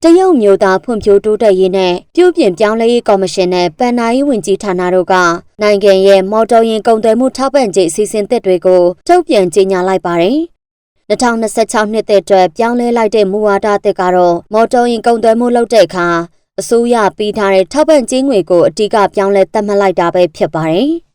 တရုတ်မျိုးသားဖွံ့ဖြိုးတိုးတက်ရေးနဲ့ပြုပြင်ပြောင်းလဲရေးကော်မရှင်နဲ့ပန်နာရေးဝန်ကြီးဌာနတို့ကနိုင်ငံရဲ့မော်တော်ယာဉ်ကုန်သွယ်မှုထောက်ပံ့ကြေးအစီအစဉ်သစ်တွေကိုထုတ်ပြန်ကြေညာလိုက်ပါတယ်။2026နှစ်အတွက်ပြောင်းလဲလိုက်တဲ့မူဝါဒအသစ်ကတော့မော်တော်ယာဉ်ကုန်သွယ်မှုလုပ်တဲ့အခါအစိုးရပေးထားတဲ့ထောက်ပံ့ကြေးငွေကိုအတိအကပြောင်းလဲသတ်မှတ်လိုက်တာပဲဖြစ်ပါတယ်။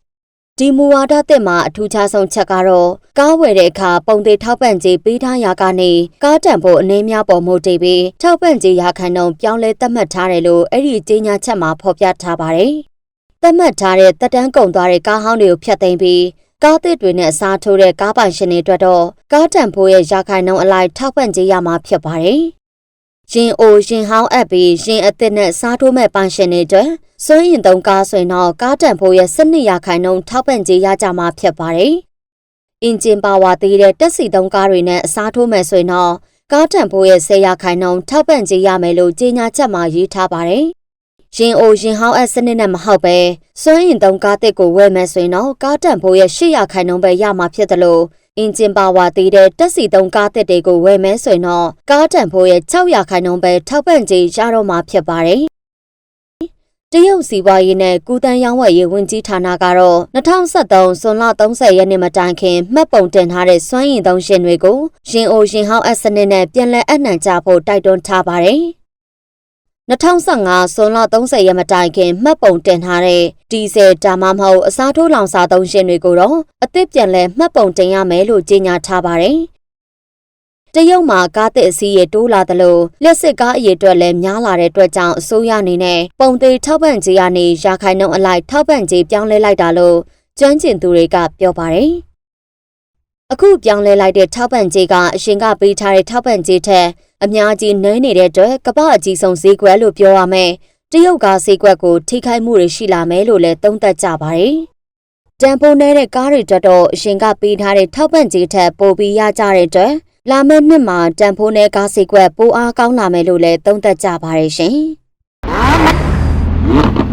ဒီမူဝါဒသစ်မှာအထူးခြားဆုံးချက်ကတော့ကားဝယ်တဲ့အခါပုံသေးထောက်ပံ့ကြေးပေးထားရာကနေကားတန်ဖိုးအနည်းများပေါ်မှုတည်ပြီးထောက်ပံ့ကြေးရာခိုင်နှုန်းပြောင်းလဲသတ်မှတ်ထားတယ်လို့အဲ့ဒီကြေညာချက်မှာဖော်ပြထားပါတယ်။သတ်မှတ်ထားတဲ့တက်တန်းကုန်သွားတဲ့ကားဟောင်းတွေကိုဖျက်သိမ်းပြီးကားသစ်တွေနဲ့အစားထိုးတဲ့ကားပိုင်ရှင်တွေအတွက်တော့ကားတန်ဖိုးရဲ့ရာခိုင်နှုန်းအလိုက်ထောက်ပံ့ကြေးရမှာဖြစ်ပါတယ်။ရင်အိုရင်ဟောင်းအပ်ပြီးရင်အသစ်နဲ့စားထိုးမဲ့ပိုင်ရှင်တွေအတွက်စွန့်ရင်သုံးကားဆိုရင်တော့ကားတန်ဖိုးရဲ့12ရာခိုင်နှုန်းထောက်ပံ့ကြေးရကြမှာဖြစ်ပါတယ်။အင်ဂျင်ပါဝါသေးတဲ့တက်စီသုံးကားတွေနဲ့အစားထိုးမဲ့ဆိုရင်တော့ကားတန်ဖိုးရဲ့10ရာခိုင်နှုန်းထောက်ပံ့ကြေးရမယ်လို့ကြေညာချက်မှာရေးထားပါတယ်။ရင်အိုရင်ဟောင်းအပ်စနစ်နဲ့မဟုတ်ပဲစွန့်ရင်သုံးကားတစ်ကိုဝယ်မယ်ဆိုရင်တော့ကားတန်ဖိုးရဲ့8ရာခိုင်နှုန်းပဲရမှာဖြစ်တယ်လို့အင်ဂျင်ပါဝါသေးတဲ့တက်စီသုံးကားတစ်တွေကိုဝယ်မယ်ဆိုရင်တော့ကားတန်ဖိုးရဲ့6ရာခိုင်နှုန်းပဲထောက်ပံ့ကြေးရတော့မှာဖြစ်ပါတယ်။တရုတ်စီးပွားရေးနဲ့ကုသန်းရောင်းဝယ်ရေးဝန်ကြီးဌာနကတော့2023ဇွန်လ30ရက်နေ့မတိုင်ခင်မှတ်ပုံတင်ထားတဲ့စွမ်းရည်သုံးရှင်တွေကိုရင်အိုရင်ဟောင်းအစနစ်နဲ့ပြန်လည်အနှံကြဖို့တိုက်တွန်းထားပါတယ်။2015ဇွန်လ30ရက်မတိုင်ခင်မှတ်ပုံတင်ထားတဲ့ဒီဇယ်ဒါမှမဟုတ်အစားထိုးလောင်စာသုံးရှင်တွေကိုတော့အသစ်ပြန်လည်မှတ်ပုံတင်ရမယ်လို့ကြေညာထားပါတယ်။တရုတ်မှာကားသစ်အစီးရေတိုးလာသလိုလျှက်စစ်ကားအရေအတွက်လည်းများလာတဲ့အတွက်ကြောင့်အစိုးရအနေနဲ့ပုံသေးထောက်ပံ့ကြေးကနေရာခိုင်နှုန်းအလိုက်ထောက်ပံ့ကြေးပြောင်းလဲလိုက်တာလို့ကျွမ်းကျင်သူတွေကပြောပါတယ်။အခုပြောင်းလဲလိုက်တဲ့ထောက်ပံ့ကြေးကအရင်ကပေးထားတဲ့ထောက်ပံ့ကြေးထက်အများကြီးနည်းနေတဲ့အတွက်ကမ္ဘာအကြီးဆုံးဈေးကွက်လို့ပြောရမယ်။တရုတ်ကားဈေးကွက်ကိုထိခိုက်မှုတွေရှိလာမယ်လို့လည်းသုံးသပ်ကြပါတယ်။တန်ဖိုးနည်းတဲ့ကားတွေအတွက်တော့အရင်ကပေးထားတဲ့ထောက်ပံ့ကြေးထက်ပိုပြီးရကြတဲ့အတွက်လာမယ့်နှစ်မှာတန်ဖိုးနည်းကားဈေးကွက်ပိုအားကောင်းလာမယ်လို့လည်းသုံးသပ်ကြပါတယ်ရှင်။